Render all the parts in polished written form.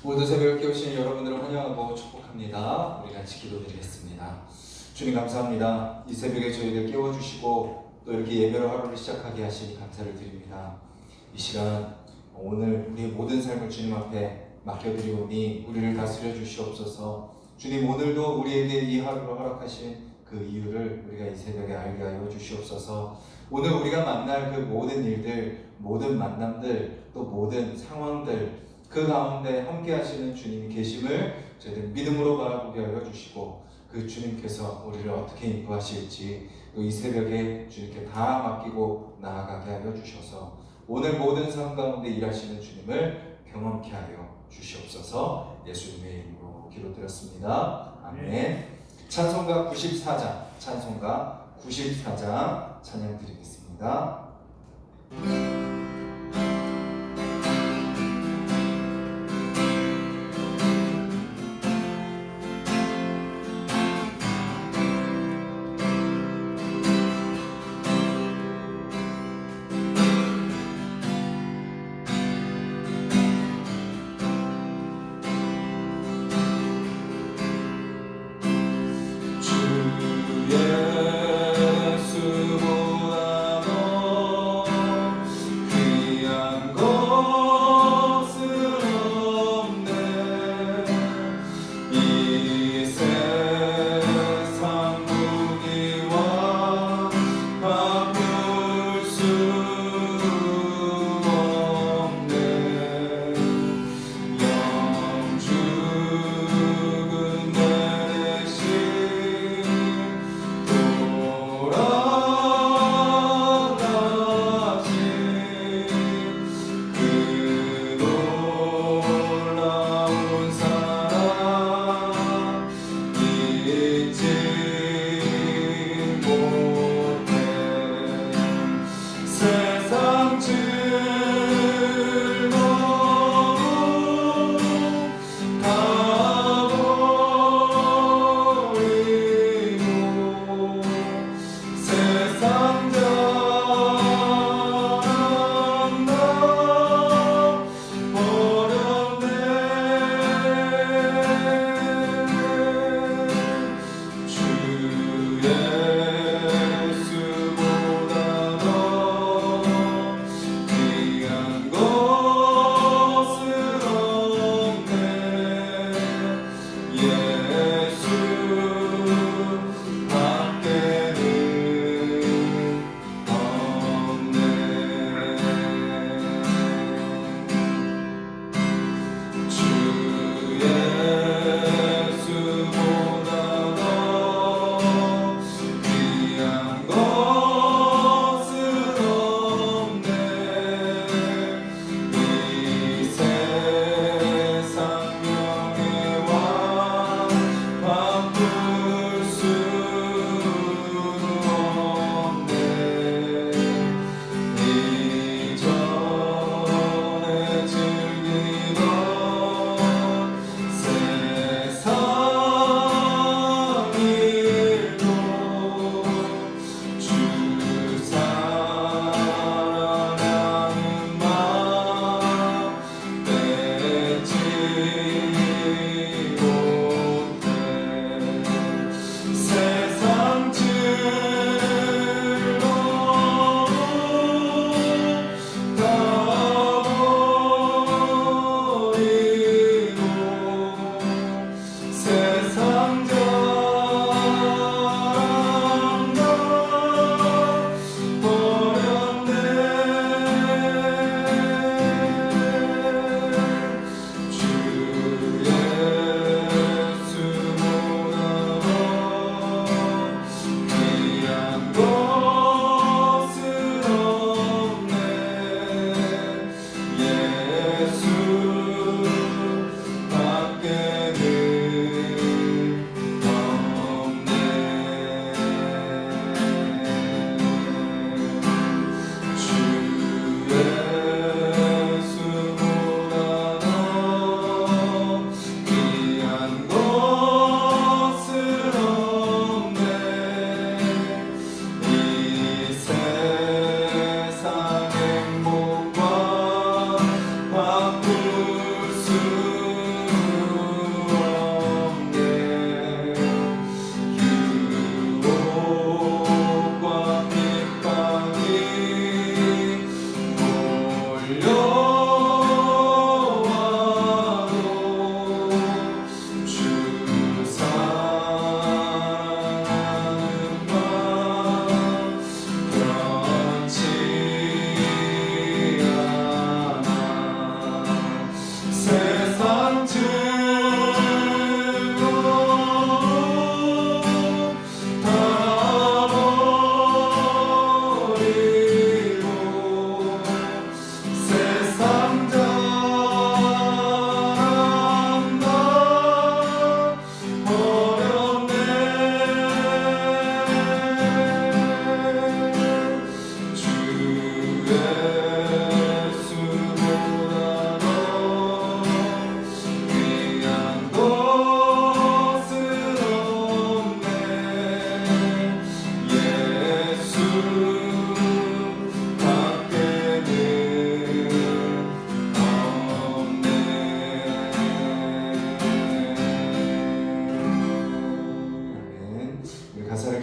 모두 새벽을 깨우신 여러분들을 환영하고 축복합니다. 우리 같이 기도드리겠습니다. 주님 감사합니다. 이 새벽에 저희를 깨워주시고 또 이렇게 예배로 하루를 시작하게 하시니 감사를 드립니다. 이 시간 오늘 우리의 모든 삶을 주님 앞에 맡겨드리오니 우리를 다스려 주시옵소서. 주님 오늘도 우리에게 이 하루를 허락하신 그 이유를 우리가 이 새벽에 알게 하여 주시옵소서. 오늘 우리가 만날 그 모든 일들, 모든 만남들, 또 모든 상황들 그 가운데 함께 하시는 주님이 계심을 저희들 믿음으로 바라보게 하여 주시고 그 주님께서 우리를 어떻게 인도하실지 이 새벽에 주님께 다 맡기고 나아가게 하여 주셔서 오늘 모든 삶 가운데 일하시는 주님을 경험케 하여 주시옵소서. 예수님의 이름으로 기도드렸습니다. 아멘. 찬송가 94장 찬양 드리겠습니다.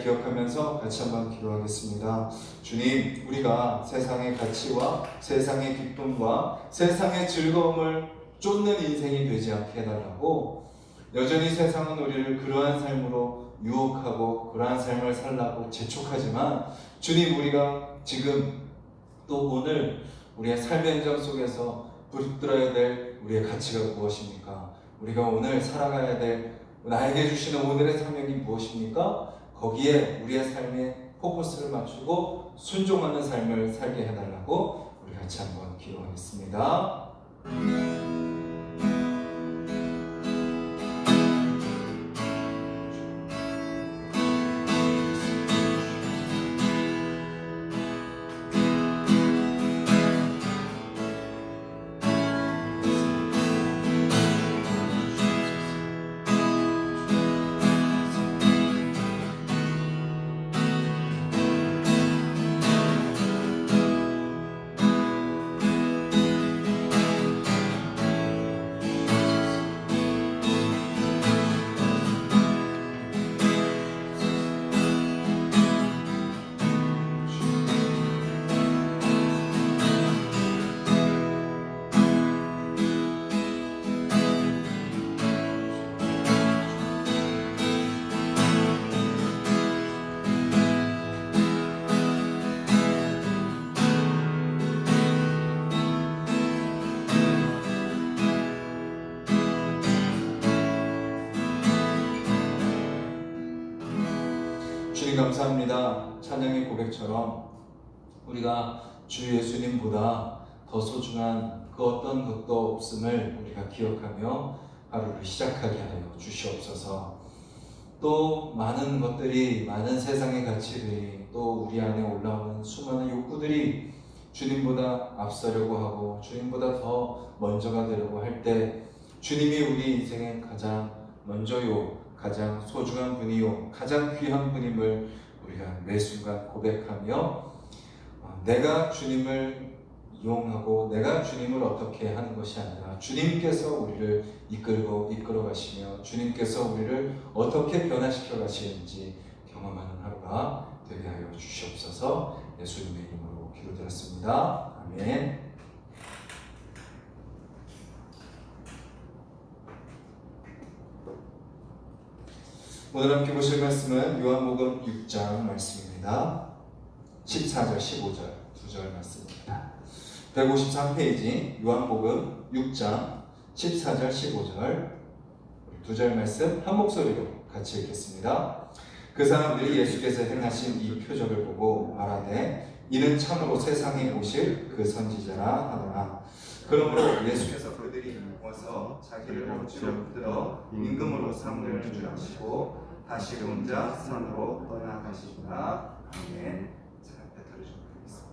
기억하면서 같이 한번 기도하겠습니다. 주님, 우리가 세상의 가치와 세상의 기쁨과 세상의 즐거움을 쫓는 인생이 되지 않게 해달라고, 여전히 세상은 우리를 그러한 삶으로 유혹하고 그러한 삶을 살라고 재촉하지만, 주님, 우리가 지금 또 오늘 우리의 삶의 현장 속에서 붙들어야 될 우리의 가치가 무엇입니까? 우리가 오늘 살아가야 될 나에게 주시는 오늘의 사명이 무엇입니까? 거기에 우리의 삶에 포커스를 맞추고 순종하는 삶을 살게 해달라고 우리 같이 한번 기도하겠습니다. 주님 감사합니다. 찬양의 고백처럼 우리가 주 예수님보다 더 소중한 그 어떤 것도 없음을 우리가 기억하며 하루를 시작하게 하여 주시옵소서. 또 많은 것들이, 많은 세상의 가치들이, 또 우리 안에 올라오는 수많은 욕구들이 주님보다 앞서려고 하고 주님보다 더 먼저가 되려고 할 때, 주님이 우리 인생의 가장 먼저요, 가장 소중한 분이요, 가장 귀한 분임을 우리가 매 순간 고백하며 내가 주님을 이용하고 내가 주님을 어떻게 하는 것이 아니라 주님께서 우리를 이끌어 가시며 주님께서 우리를 어떻게 변화시켜 가시는지 경험하는 하루가 되게 하여 주시옵소서. 예수님의 이름으로 기도드렸습니다. 아멘. 오늘 함께 보실 말씀은 요한복음 6장 말씀입니다. 14절, 15절, 2절 말씀입니다. 153페이지 요한복음 6장 14절, 15절 2절 말씀 한 목소리로 같이 읽겠습니다. 그 사람들이 예수께서 행하신 이 표적을 보고 말하되 이는 참으로 세상에 오실 그 선지자라 하더라. 그러므로 예수께서 그들이 모아서 자기를 억지로 붙들어 임금으로 삼을 줄 아시고 다시 혼자 산으로 떠나가시구나. 아멘. 자, 배터리 좀 끄겠습니다.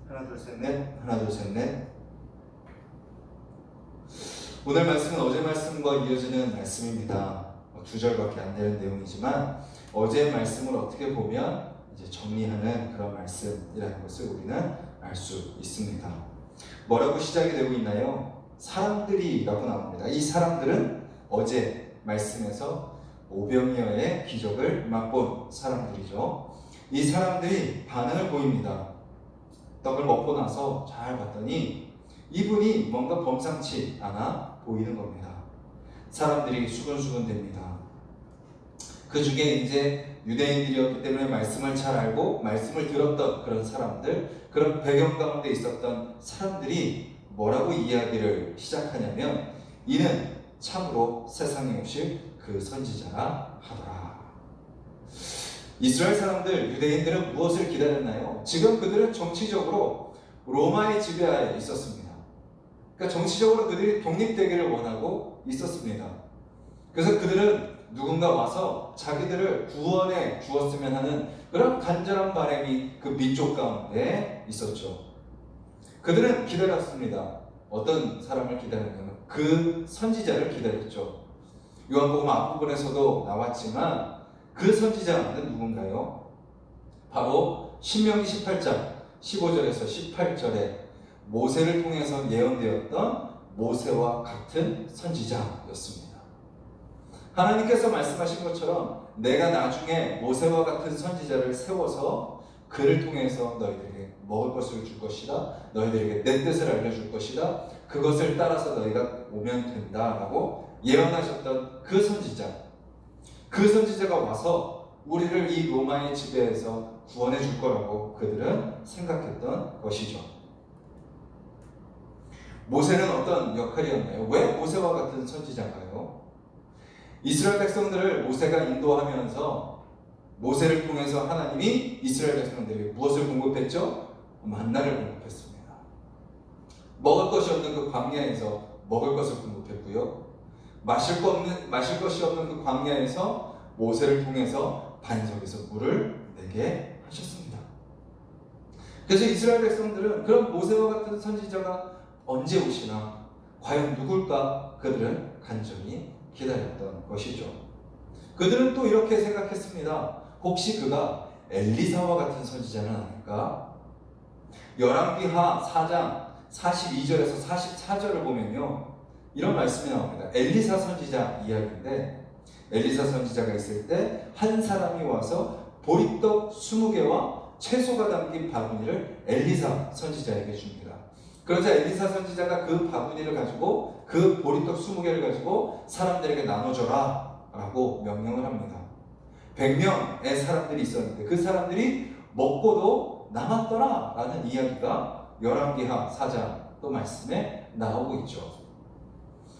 하나 둘 셋 넷, 하나 둘 셋 넷. 오늘 말씀은 어제 말씀과 이어지는 말씀입니다. 두 절밖에 안 되는 내용이지만 어제 말씀을 어떻게 보면 이제 정리하는 그런 말씀이라는 것을 우리는 알 수 있습니다. 뭐라고 시작이 되고 있나요? 사람들이라고 나옵니다. 이 사람들은 어제 말씀에서 오병이어의 기적을 맛본 사람들이죠. 이 사람들이 반응을 보입니다. 떡을 먹고 나서 잘 봤더니 이분이 뭔가 범상치 않아 보이는 겁니다. 사람들이 수근수근 됩니다. 그 중에 이제 유대인들이었기 때문에 말씀을 잘 알고 말씀을 들었던 그런 사람들, 그런 배경 가운데 있었던 사람들이 뭐라고 이야기를 시작하냐면 이는 참으로 세상에 오실 그 선지자라 하더라. 이스라엘 사람들, 유대인들은 무엇을 기다렸나요? 지금 그들은 정치적으로 로마의 지배하에 있었습니다. 그러니까 정치적으로 그들이 독립되기를 원하고 있었습니다. 그래서 그들은 누군가 와서 자기들을 구원해 주었으면 하는 그런 간절한 바람이 그 민족 가운데 있었죠. 그들은 기다렸습니다. 어떤 사람을 기다렸냐면 그 선지자를 기다렸죠. 요한복음 앞부분에서도 나왔지만 그 선지자는 누군가요? 바로 신명기 18장 15절에서 18절에 모세를 통해서 예언되었던 모세와 같은 선지자였습니다. 하나님께서 말씀하신 것처럼 내가 나중에 모세와 같은 선지자를 세워서 그를 통해서 너희들에게 먹을 것을 줄 것이다. 너희들에게 내 뜻을 알려줄 것이다. 그것을 따라서 너희가 오면 된다라고 예언하셨던 그 선지자. 그 선지자가 와서 우리를 이 로마의 지배에서 구원해 줄 거라고 그들은 생각했던 것이죠. 모세는 어떤 역할이었나요? 왜 모세와 같은 선지자인가요? 이스라엘 백성들을 모세가 인도하면서 모세를 통해서 하나님이 이스라엘 백성들에게 무엇을 공급했죠? 만나를 공급했습니다. 먹을 것이 없는 그 광야에서 먹을 것을 공급했고요. 마실 것이 없는 그 광야에서 모세를 통해서 반석에서 물을 내게 하셨습니다. 그래서 이스라엘 백성들은 그런 모세와 같은 선지자가 언제 오시나 과연 누굴까 그들은 간절히 기다렸던 것이죠. 그들은 또 이렇게 생각했습니다. 혹시 그가 엘리사와 같은 선지자는 아닐까? 열왕기하 4장 42절에서 44절을 보면요 이런 말씀이 나옵니다. 엘리사 선지자 이야기인데 엘리사 선지자가 있을 때 한 사람이 와서 보리떡 20개와 채소가 담긴 바구니를 엘리사 선지자에게 줍니다. 그러자 엘리사 선지자가 그 바구니를 가지고 그 보리떡 20개를 가지고 사람들에게 나눠줘라 라고 명령을 합니다. 100명의 사람들이 있었는데 그 사람들이 먹고도 남았더라 라는 이야기가 열왕기하 4장 또 말씀에 나오고 있죠.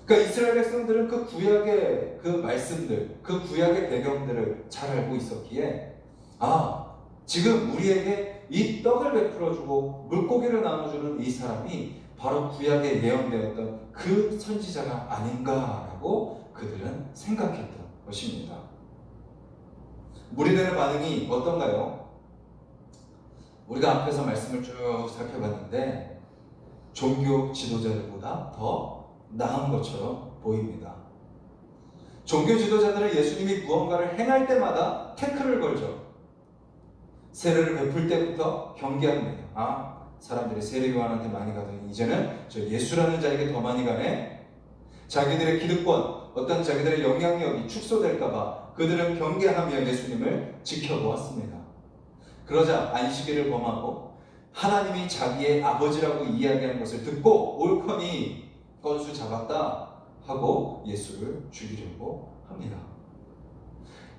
그러니까 이스라엘 백성들은 그 구약의 그 말씀들, 그 구약의 배경들을 잘 알고 있었기에 지금 우리에게 이 떡을 베풀어주고 물고기를 나눠주는 이 사람이 바로 구약에 예언되었던 그 선지자가 아닌가라고 그들은 생각했던 것입니다. 무리들의 반응이 어떤가요? 우리가 앞에서 말씀을 쭉 살펴봤는데 종교 지도자들보다 더 나은 것처럼 보입니다. 종교 지도자들은 예수님이 무언가를 행할 때마다 태클을 걸죠. 세례를 베풀 때부터 경계합니다. 사람들이 세례 요한한테 많이 가더니 이제는 저 예수라는 자에게 더 많이 가네. 자기들의 기득권, 어떤 자기들의 영향력이 축소될까봐 그들은 경계하며 예수님을 지켜보았습니다. 그러자 안식일을 범하고 하나님이 자기의 아버지라고 이야기한 것을 듣고 옳거니 건수 잡았다 하고 예수를 죽이려고 합니다.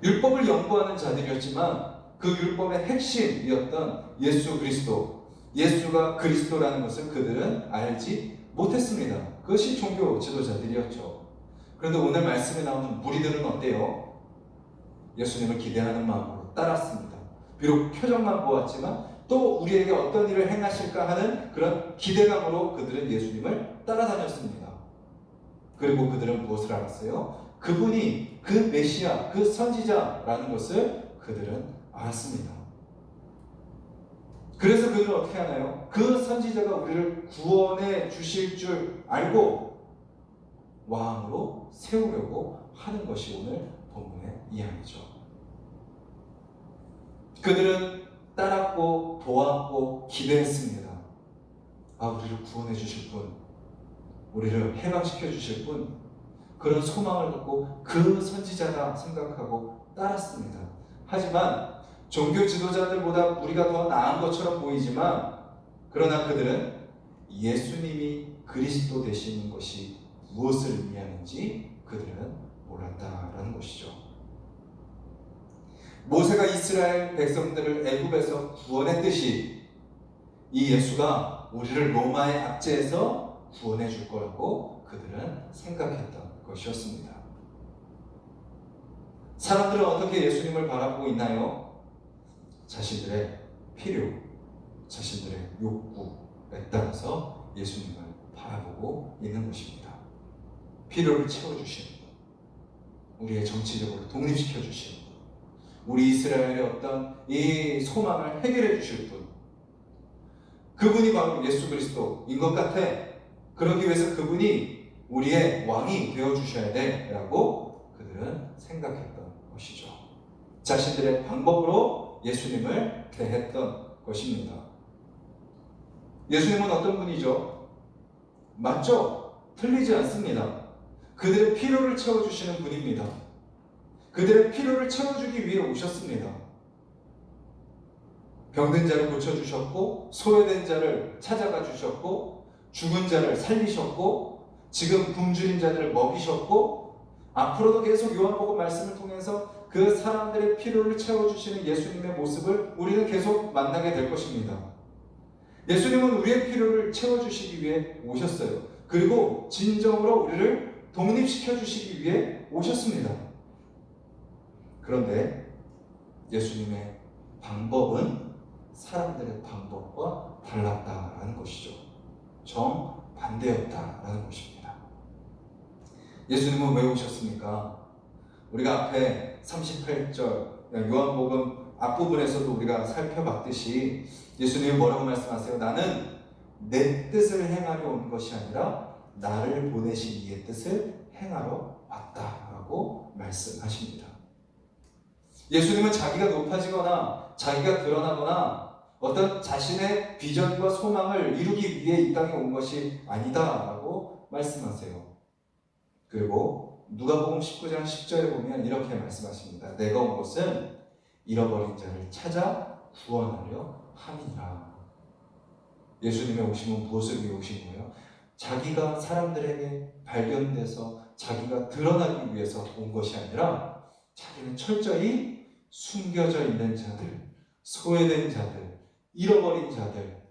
율법을 연구하는 자들이었지만 그 율법의 핵심이었던 예수 그리스도, 예수가 그리스도라는 것을 그들은 알지 못했습니다. 그것이 종교 지도자들이었죠. 그런데 오늘 말씀에 나오는 무리들은 어때요? 예수님을 기대하는 마음으로 따랐습니다. 비록 표정만 보았지만 또 우리에게 어떤 일을 행하실까 하는 그런 기대감으로 그들은 예수님을 따라다녔습니다. 그리고 그들은 무엇을 알았어요? 그분이 그 메시아, 그 선지자라는 것을 그들은 알았습니다. 그래서 그들은 어떻게 하나요? 그 선지자가 우리를 구원해 주실 줄 알고 왕으로 세우려고 하는 것이 오늘 본문의 이야기죠. 그들은 따랐고 보았고 기대했습니다. 우리를 구원해 주실 분, 우리를 해방시켜 주실 분, 그런 소망을 갖고 그 선지자다 생각하고 따랐습니다. 하지만 종교 지도자들보다 우리가 더 나은 것처럼 보이지만, 그러나 그들은 예수님이 그리스도 되시는 것이 무엇을 의미하는지 그들은 몰랐다라는 것이죠. 모세가 이스라엘 백성들을 애굽에서 구원했듯이 이 예수가 우리를 로마의 압제에서 구원해 줄 거라고 그들은 생각했던 것이었습니다. 사람들은 어떻게 예수님을 바라보고 있나요? 자신들의 필요, 자신들의 욕구에 따라서 예수님을 바라보고 있는 것입니다. 필요를 채워주시는 분, 우리의 정치적으로 독립시켜주시는 분, 우리 이스라엘의 어떤 이 소망을 해결해 주실 분, 그분이 바로 예수 그리스도인 것 같아. 그러기 위해서 그분이 우리의 왕이 되어주셔야 돼 라고 그들은 생각했던 것이죠. 자신들의 방법으로 예수님을 대했던 것입니다. 예수님은 어떤 분이죠? 맞죠? 틀리지 않습니다. 그들의 필요를 채워주시는 분입니다. 그들의 필요를 채워주기 위해 오셨습니다. 병든 자를 고쳐주셨고, 소외된 자를 찾아가 주셨고, 죽은 자를 살리셨고, 지금 굶주린 자들을 먹이셨고, 앞으로도 계속 요한복음 말씀을 통해서 그 사람들의 필요를 채워주시는 예수님의 모습을 우리는 계속 만나게 될 것입니다. 예수님은 우리의 필요를 채워주시기 위해 오셨어요. 그리고 진정으로 우리를 독립시켜 주시기 위해 오셨습니다. 그런데 예수님의 방법은 사람들의 방법과 달랐다라는 것이죠. 정반대였다라는 것입니다. 예수님은 왜 오셨습니까? 우리가 앞에 38절 요한복음 앞부분에서도 우리가 살펴봤듯이 예수님이 뭐라고 말씀하세요? 나는 내 뜻을 행하려 온 것이 아니라 나를 보내신 이의 뜻을 행하러 왔다라고 말씀하십니다. 예수님은 자기가 높아지거나 자기가 드러나거나 어떤 자신의 비전과 소망을 이루기 위해 이 땅에 온 것이 아니다라고 말씀하세요. 그리고 누가복음 19장 10절에 보면 이렇게 말씀하십니다. 내가 온 것은 잃어버린 자를 찾아 구원하려 함이니라. 예수님의 오심은 무엇을 위해 오신 거예요? 자기가 사람들에게 발견돼서 자기가 드러나기 위해서 온 것이 아니라 자기는 철저히 숨겨져 있는 자들, 소외된 자들, 잃어버린 자들,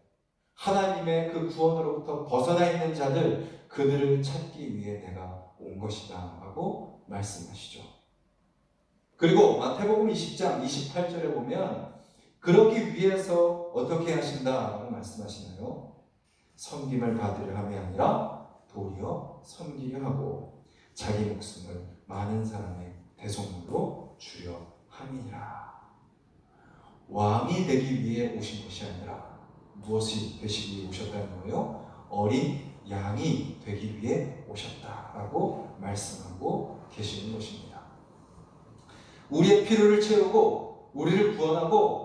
하나님의 그 구원으로부터 벗어나 있는 자들, 그들을 찾기 위해 내가 온 것이다 라고 말씀하시죠. 그리고 마태복음 20장 28절에 보면 그러기 위해서 어떻게 하신다라고 말씀하시나요? 섬김을 받으려 함이 아니라 도리어 섬기려 하고 자기 목숨을 많은 사람의 대속물로 주려 함이니라. 왕이 되기 위해 오신 것이 아니라 무엇이 되시기 위해 오셨다는 거예요? 어린 양이 되기 위해 오셨다라고 말씀하고 계시는 것입니다. 우리의 필요를 채우고 우리를 구원하고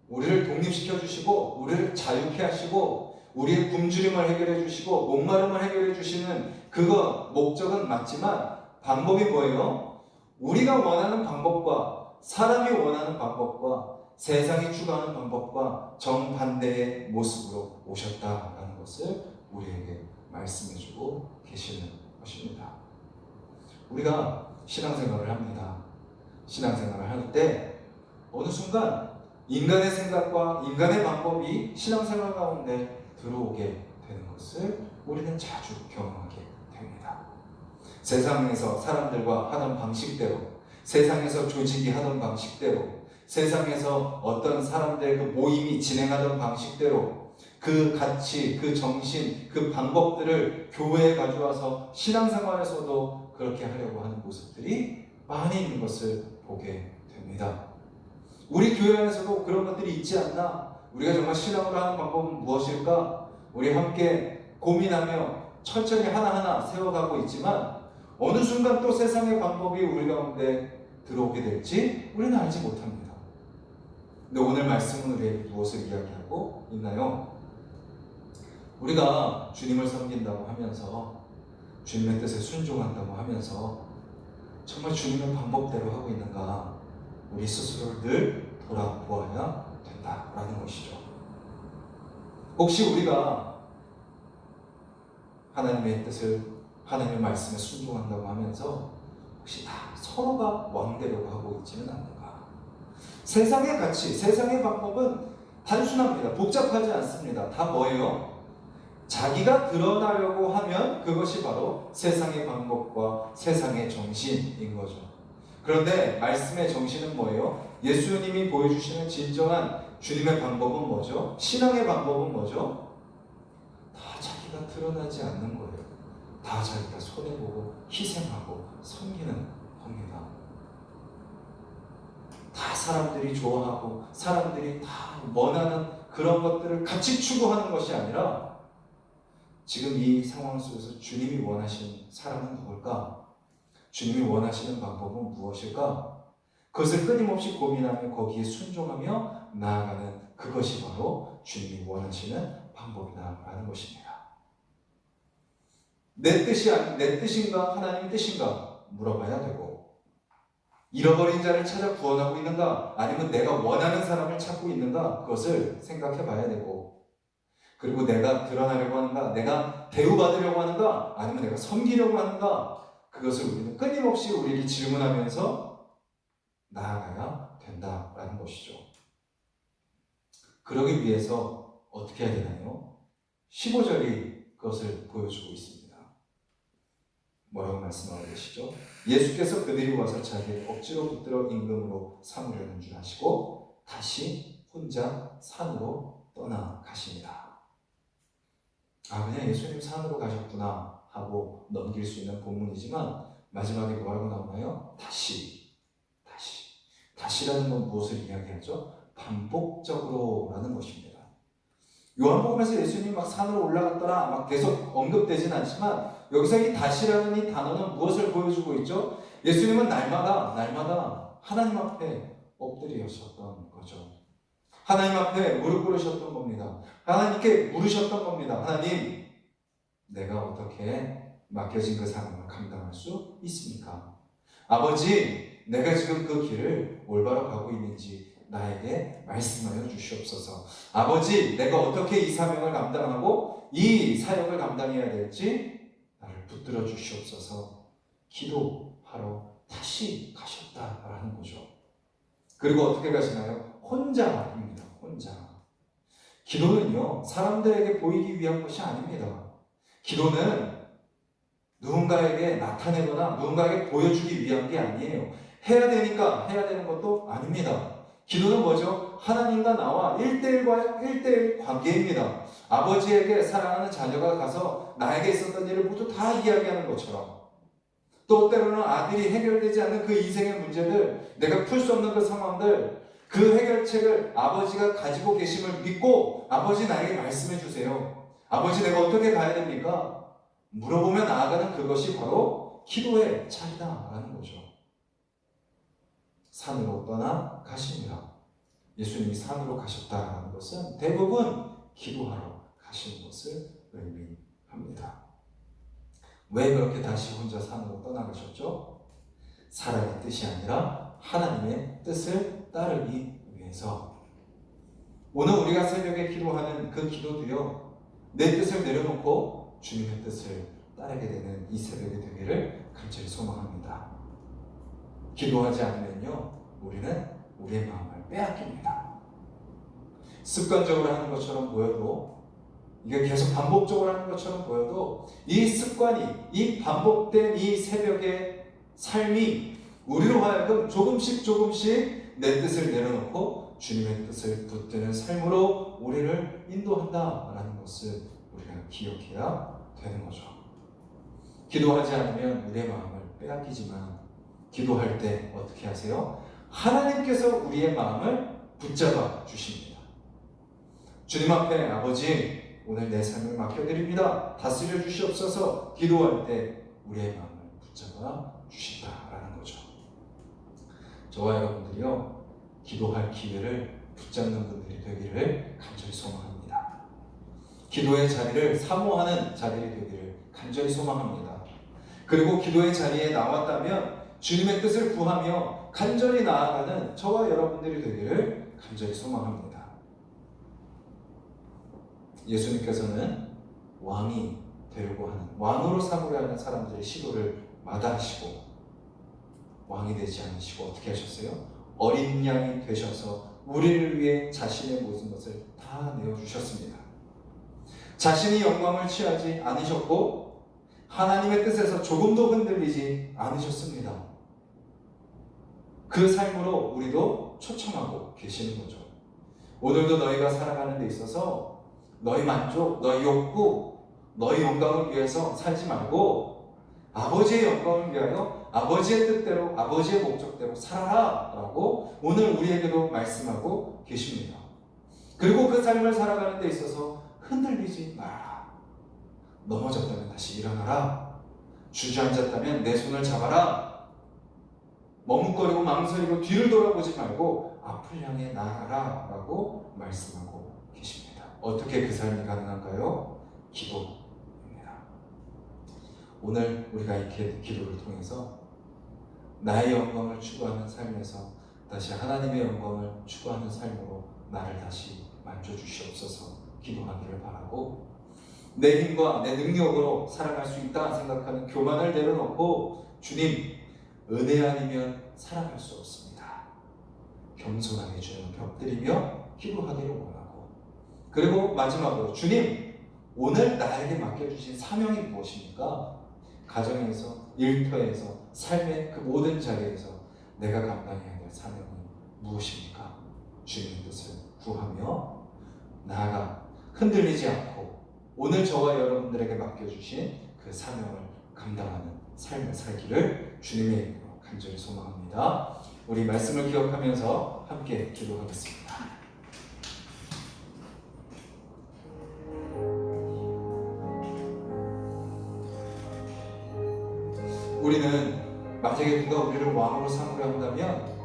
우리를 독립시켜 주시고 우리를 자유케 하시고 우리의 굶주림을 해결해 주시고 목마름을 해결해 주시는 그거 목적은 맞지만 방법이 뭐예요? 우리가 원하는 방법과 사람이 원하는 방법과 세상이 추구하는 방법과 정반대의 모습으로 오셨다라는 것을 우리에게 말씀해주고 계시는 것입니다. 우리가 신앙생활을 합니다. 신앙생활을 할 때 어느 순간 인간의 생각과 인간의 방법이 신앙생활 가운데 들어오게 되는 것을 우리는 자주 경험하게 됩니다. 세상에서 사람들과 하던 방식대로, 세상에서 조직이 하던 방식대로, 세상에서 어떤 사람들의 그 모임이 진행하던 방식대로 그 가치, 그 정신, 그 방법들을 교회에 가져와서 신앙생활에서도 그렇게 하려고 하는 모습들이 많이 있는 것을 보게 됩니다. 우리 교회 안에서도 그런 것들이 있지 않나? 우리가 정말 신앙으로 하는 방법은 무엇일까? 우리 함께 고민하며 천천히 하나하나 세워가고 있지만 어느 순간 또 세상의 방법이 우리 가운데 들어오게 될지 우리는 알지 못합니다. 근데 오늘 말씀은 우리에게 무엇을 이야기하고 있나요? 우리가 주님을 섬긴다고 하면서 주님의 뜻에 순종한다고 하면서 정말 주님의 방법대로 하고 있는가, 우리 스스로를 늘 돌아보아야 된다라는 것이죠. 혹시 우리가 하나님의 뜻을, 하나님의 말씀에 순종한다고 하면서 혹시 다 서로가 왕되려고 하고 있지는 않는가? 세상의 가치, 세상의 방법은 단순합니다. 복잡하지 않습니다. 다 뭐예요? 자기가 드러나려고 하면 그것이 바로 세상의 방법과 세상의 정신인 거죠. 그런데 말씀의 정신은 뭐예요? 예수님이 보여주시는 진정한 주님의 방법은 뭐죠? 신앙의 방법은 뭐죠? 다 자기가 드러나지 않는 거예요. 다 자기가 손해보고 희생하고 섬기는 겁니다. 다 사람들이 좋아하고 사람들이 다 원하는 그런 것들을 같이 추구하는 것이 아니라 지금 이 상황 속에서 주님이 원하시는 사람은 누굴까? 주님이 원하시는 방법은 무엇일까? 그것을 끊임없이 고민하며 거기에 순종하며 나아가는 그것이 바로 주님이 원하시는 방법이다라는 것입니다. 내 뜻인가 하나님 뜻인가 물어봐야 되고, 잃어버린 자를 찾아 구원하고 있는가 아니면 내가 원하는 사람을 찾고 있는가 그것을 생각해 봐야 되고, 그리고 내가 드러나려고 하는가, 내가 대우받으려고 하는가 아니면 내가 섬기려고 하는가, 그것을 우리는 끊임없이 우리에게 질문하면서 나아가야 된다라는 것이죠. 그러기 위해서 어떻게 해야 되나요? 15절이 그것을 보여주고 있습니다. 뭐라고 말씀하고 계시죠? 예수께서 그들이 와서 자기를 억지로 붙들어 임금으로 삼으려는 줄 아시고 다시 혼자 산으로 떠나가십니다. 아, 그냥 예수님 산으로 가셨구나 하고 넘길 수 있는 본문이지만 마지막에 뭐라고 나오나요? 다시라는 건 무엇을 이야기하죠? 반복적으로라는 것입니다. 요한복음에서 예수님이 막 산으로 올라갔더라 막 계속 언급되진 않지만 여기서 이 다시라는 이 단어는 무엇을 보여주고 있죠? 예수님은 날마다 하나님 앞에 엎드리셨던 거죠. 하나님 앞에 무릎 꿇으셨던 겁니다. 하나님께 물으셨던 겁니다. 하나님, 내가 어떻게 맡겨진 그 사명을 감당할 수 있습니까? 아버지, 내가 지금 그 길을 올바로 가고 있는지 나에게 말씀하여 주시옵소서. 아버지, 내가 어떻게 이 사명을 감당하고 이 사역을 감당해야 될지 나를 붙들어 주시옵소서. 기도하러 다시 가셨다라는 거죠. 그리고 어떻게 가시나요? 혼자입니다. 혼자. 기도는요, 사람들에게 보이기 위한 것이 아닙니다. 기도는 누군가에게 나타내거나 누군가에게 보여주기 위한 게 아니에요. 해야 되니까 해야 되는 것도 아닙니다. 기도는 뭐죠? 하나님과 나와 1대1과의 1대1 관계입니다. 아버지에게 사랑하는 자녀가 가서 나에게 있었던 일을 모두 다 이야기하는 것처럼, 또 때로는 아들이 해결되지 않는 그 인생의 문제들, 내가 풀 수 없는 그 상황들, 그 해결책을 아버지가 가지고 계심을 믿고 아버지 나에게 말씀해 주세요. 아버지 내가 어떻게 가야 됩니까? 물어보며 나아가는 그것이 바로 기도의 차이다라는 거죠. 산으로 떠나가십니다. 예수님이 산으로 가셨다는 것은 대부분 기도하러 가신 것을 의미합니다. 왜 그렇게 다시 혼자 산으로 떠나가셨죠? 사람의 뜻이 아니라 하나님의 뜻을 따르기 위해서. 오늘 우리가 새벽에 기도하는 그 기도도요, 내 뜻을 내려놓고 주님의 뜻을 따르게 되는 이 새벽이 되기를 간절히 소망합니다. 기도하지 않으면요, 우리는 우리의 마음을 빼앗깁니다. 습관적으로 하는 것처럼 보여도, 이게 계속 반복적으로 하는 것처럼 보여도 이 습관이, 이 반복된 이 새벽의 삶이 우리로 하여금 조금씩 내 뜻을 내려놓고 주님의 뜻을 붙드는 삶으로 우리를 인도한다라는 것을 우리가 기억해야 되는 거죠. 기도하지 않으면 우리의 마음을 빼앗기지만 기도할 때 어떻게 하세요? 하나님께서 우리의 마음을 붙잡아 주십니다. 주님 앞에 아버지, 오늘 내 삶을 맡겨드립니다. 다스려 주시옵소서. 기도할 때 우리의 마음을 붙잡아 주신다라는 거죠. 저와 여러분들이요, 기도할 기회를 붙잡는 분들이 되기를 간절히 소망합니다. 기도의 자리를 사모하는 자들이 되기를 간절히 소망합니다. 그리고 기도의 자리에 나왔다면 주님의 뜻을 구하며 간절히 나아가는 저와 여러분들이 되기를 간절히 소망합니다. 예수님께서는 왕이 되려고 하는, 왕으로 삼으려 하는 사람들의 시도를 마다하시고 왕이 되지 않으시고 어떻게 하셨어요? 어린 양이 되셔서 우리를 위해 자신의 모든 것을 다 내어주셨습니다. 자신이 영광을 취하지 않으셨고 하나님의 뜻에서 조금도 흔들리지 않으셨습니다. 그 삶으로 우리도 초청하고 계시는 거죠. 오늘도 너희가 살아가는 데 있어서 너희 만족, 너희 욕구, 너희 영광을 위해서 살지 말고 아버지의 영광을 위하여 아버지의 뜻대로, 아버지의 목적대로 살아라 라고 오늘 우리에게도 말씀하고 계십니다. 그리고 그 삶을 살아가는 데 있어서 흔들리지 마라. 넘어졌다면 다시 일어나라. 주저앉았다면 내 손을 잡아라. 머뭇거리고 망설이고 뒤를 돌아보지 말고 앞을 향해 나아가라 라고 말씀하고 계십니다. 어떻게 그 삶이 가능한가요? 기도입니다. 오늘 우리가 이 기도를 통해서 나의 영광을 추구하는 삶에서 다시 하나님의 영광을 추구하는 삶으로 나를 다시 만져주시옵소서 기도하기를 바라고, 내 힘과 내 능력으로 살아갈 수 있다 생각하는 교만을 내려놓고 주님, 은혜 아니면 살아갈 수 없습니다. 겸손하게 주님 벽드리며 기도하기를 원하고, 그리고 마지막으로 주님, 오늘 나에게 맡겨주신 사명이 무엇입니까? 가정에서, 일터에서, 삶의 그 모든 자리에서 내가 감당해야 될 사명은 무엇입니까? 주님의 뜻을 구하며 나아가 흔들리지 않고 오늘 저와 여러분들에게 맡겨주신 그 사명을 감당하는 삶을 살기를 주님의 이름으로 간절히 소망합니다. 우리 말씀을 기억하면서 함께 기도하겠습니다. 우리는 만약에 누가 우리를 왕으로 삼으려 한다면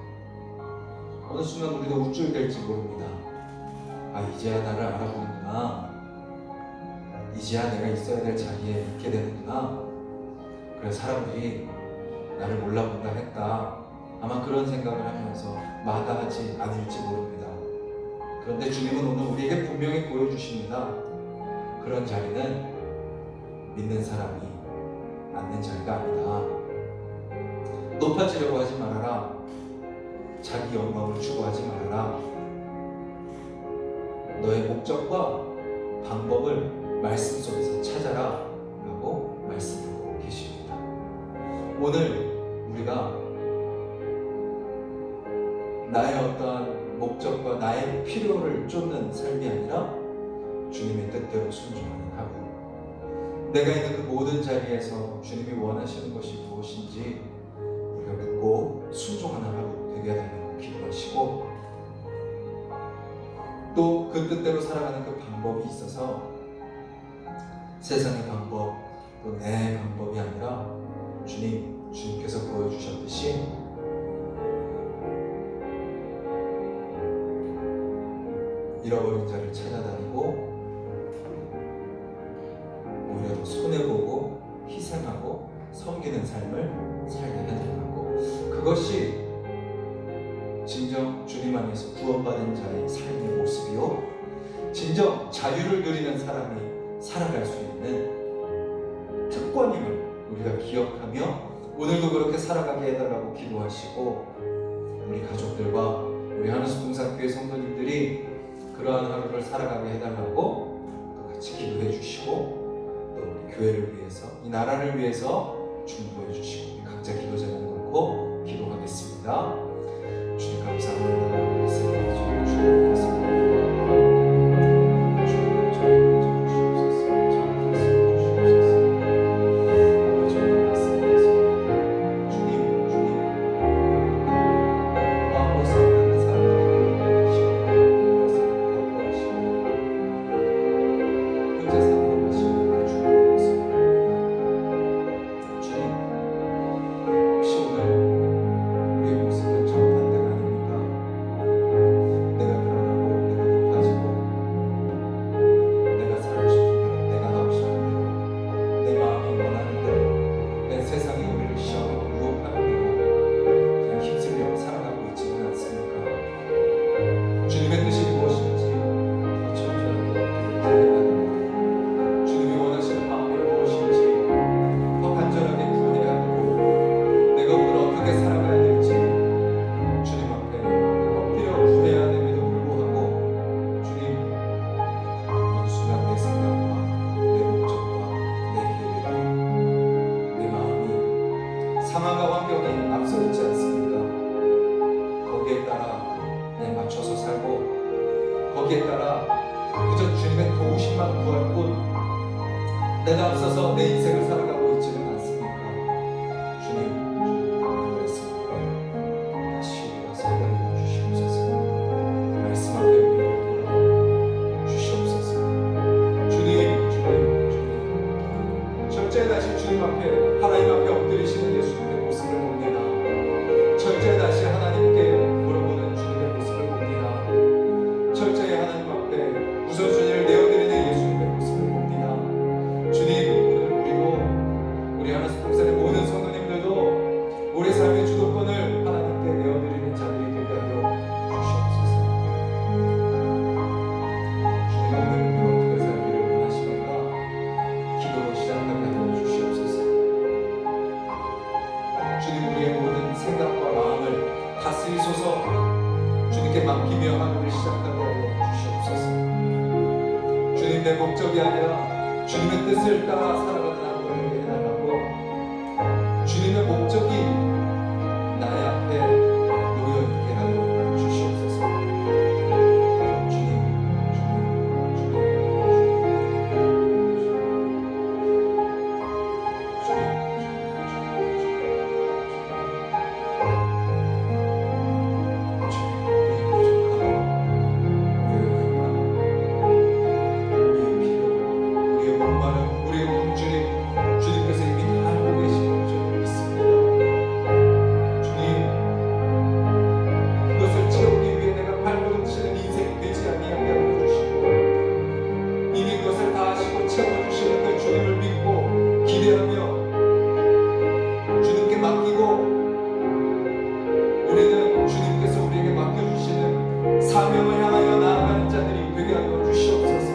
어느 순간 우리도 우쭐댈지 모릅니다. 아, 이제야 나를 알아보는구나. 이제야 내가 있어야 될 자리에 있게 되는구나. 그래서 사람들이 나를 몰라본다 했다. 아마 그런 생각을 하면서 마다하지 않을지 모릅니다. 그런데 주님은 오늘 우리에게 분명히 보여주십니다. 그런 자리는 믿는 사람이 앉는 자리가 아니다. 높아지려고 하지 말아라. 자기 영광을 추구하지 말아라. 너의 목적과 방법을 말씀 속에서 찾아라 라고 말씀하고 계십니다. 오늘 우리가 나의 어떠한 목적과 나의 필요를 쫓는 삶이 아니라 주님의 뜻대로 순종하는 하루, 내가 있는 그 모든 자리에서 주님이 원하시는 것이 무엇인지 우리가 묻고 순종하는 하루 되게 해달라고 기도하시고, 또 그 뜻대로 살아가는 그 방법이 있어서 세상의 방법, 또 내 방법이 아니라 주님께서 보여주셨듯이 잃어버린 자를 찾아다니고 오히려 더 손해보고 희생하고 섬기는 삶을 살게 해달라고, 그것이 진정 주님 안에서 구원받은 자의 삶의 모습이요, 진정 자유를 누리는 사람이 살아갈 수 있는 특권임을 우리가 기억하며 오늘도 그렇게 살아가게 해달라고 기도하시고, 우리 가족들과 우리 하늘숲동산교회 성도님들이 그러한 하루를 살아가게 해달라고 또 같이 기도해 주시고, 또 우리 교회를 위해서, 이 나라를 위해서 중보해 주시고, 각자 기도 제목 놓고 기도하겠습니다. 주님 감사합니다. 말씀 주님 내가 앞서서 내 인생을 살아가고 있지는 않습니까? 주님, 오늘 말씀 다시 와서 열려 주시옵소서. 말씀 앞에 우리를 돌아와 주시옵소서. 주님, 철저히 다시 주님 앞에, 하나님 앞에 엎드리시는 예수님의 모습을 봅니다. 철저히 다시 하나님께 물어보는 주님의 모습을 봅니다. 철저히 하나님 앞에 우선순위를 내어드리는 예수님의 모습을 봅니다. 주님, 오늘 우리도, 우리 하나씩 동산의 모든 성도님들도 우리 삶의 주도권을 하나님께 내어드리는 자들이 되게 하여 주시옵소서. 주님, 오늘 우리가 어떻게 살기를 원하십니까? 기도로 시작하게 하여 주시옵소서. 주님, 우리의 모든 생각과 마음을 다스리소서. 주님께 맡기며 하루를 시작하게 하여 주시옵소서. 주님, 내 목적이 아니라 주님의 뜻을 따라 살아가는 하루가 되게 해달라고, 주님의 목적이 나의 앞에 놓여 있게 하여 주시옵소서. 주님, 사명을 향하여 나아가는 자들이 되게 하여 주시옵소서.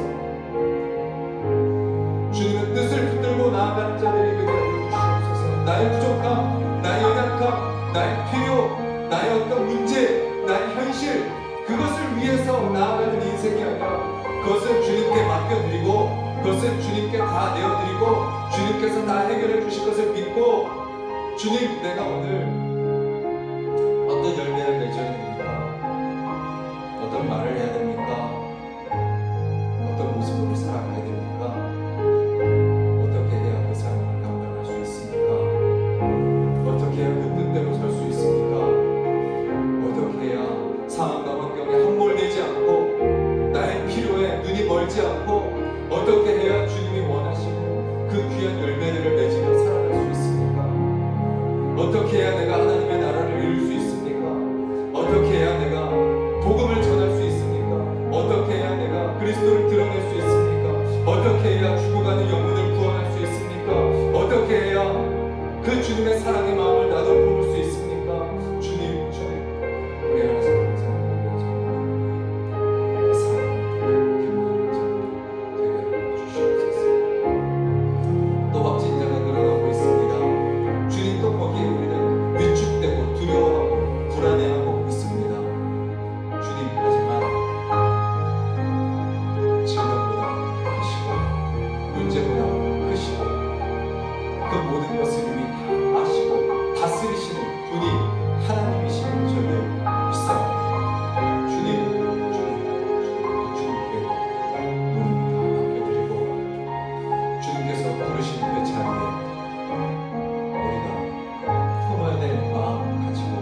주님의 뜻을 붙들고 나아가는 자들이 되게 하여 주시옵소서. 나의 부족함, 나의 연약함, 나의 필요, 나의 어떤 문제, 나의 현실, 그것을 위해서 나아가는 인생이 아니라 그것을 주님께 맡겨드리고 그것을 주님께 다 내어드리고 주님께서 다 해결해 주실 것을 믿고, 주님, 내가 오늘 어떤 열매를 맺어야 됩니까? 어떤 말을 해야 됩니까? 어떤 모습으로 살아가야 됩니까? 어떻게 해야 그 삶을 감당할 수 있습니까? 어떻게 해야 그 뜻대로 설 수 있습니까? 어떻게 해야 상황과 환경에 함몰되지 않고 나의 필요에 눈이 멀지 않고 어떻게 해야 주님이 원하시는 그 귀한 열매들을 맺으며 살아갈 수 있습니까? 어떻게 해야 내가 하나님의 나라를 이룰 수 있습니까? 어떻게 해야 내가 복음을 전할 수 있습니까? 어떻게 해야 내가 그리스도를 드러낼 수 있습니까? 어떻게 해야 죽어가는 영혼을 구원할 수 있습니까? 어떻게 해야 그 주님의 사랑의 마음을 나도 품을 수 있습니까? 주님, 우리 안에서 감사합니다. 그 사랑을 기뻐하는 자 되게 주시옵소서. 또 확진자가 늘어나고 있습니다. 주님, 또 거기에 우리는 위축되고 두려워하고 불안해하고 있습니다. 주님, 하지만 질병보다 크시고 문제보다 크시고 그 모든 것을 이미 다 아시고 다스리시는 분이 하나님이시는 줄을 믿사오니 주님께 모든 다 맡겨드리고 주님께서 부르시는 그 자리에 우리가 품어야 될 마음 가지고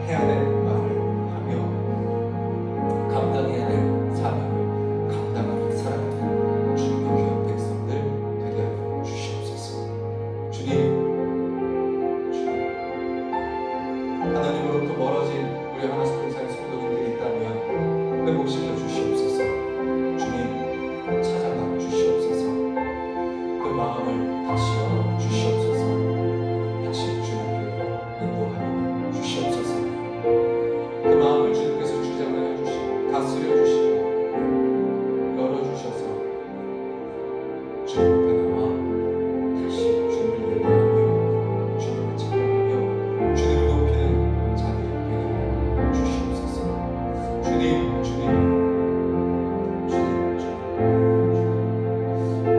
해야 될 말을 하며 감당해야 될 사명을 감당하며 살아가는 주님의 귀한 백성들 되게 하여 주시옵소서. 주님, 하나님으로부터 멀어진 우리 하나씩 동산의 성도님들이 있다면 회복시켜 주시옵소서. 주님, 찾아가 주시옵소서. 그 마음을 다시 열어 주시옵소서. 다시 주님께로 인도하여 주시옵소서. 그 마음을 주님께서 주장하여 주시고 다스려 주시고 열어주셔서 주님 앞에 나와 다시 주님을 예배하며 주님을 찬양하며 주님을 높이는 자들이 되게 하여 주시옵소서. 주님,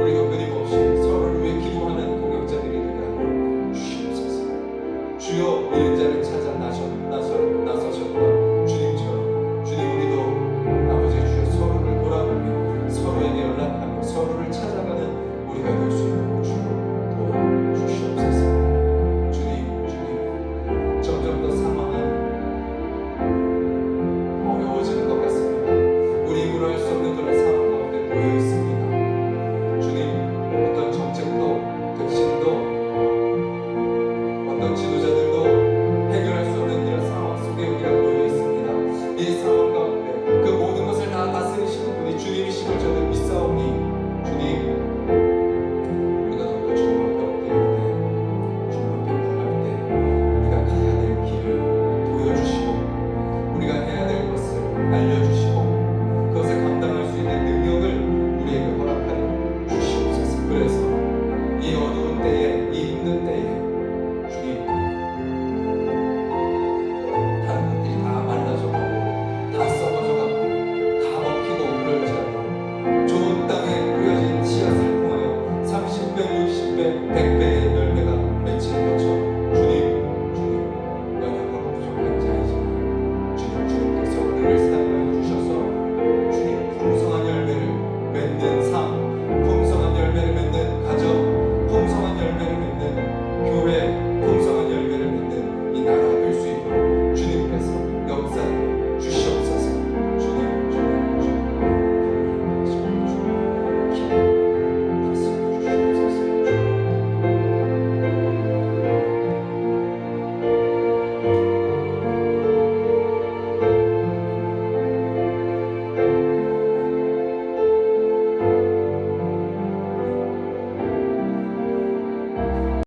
우리가 끊임없이 서로를 위해 기도하는 동역자들이 되게 하여 주시옵소서. 주여, 이른 자를 찾아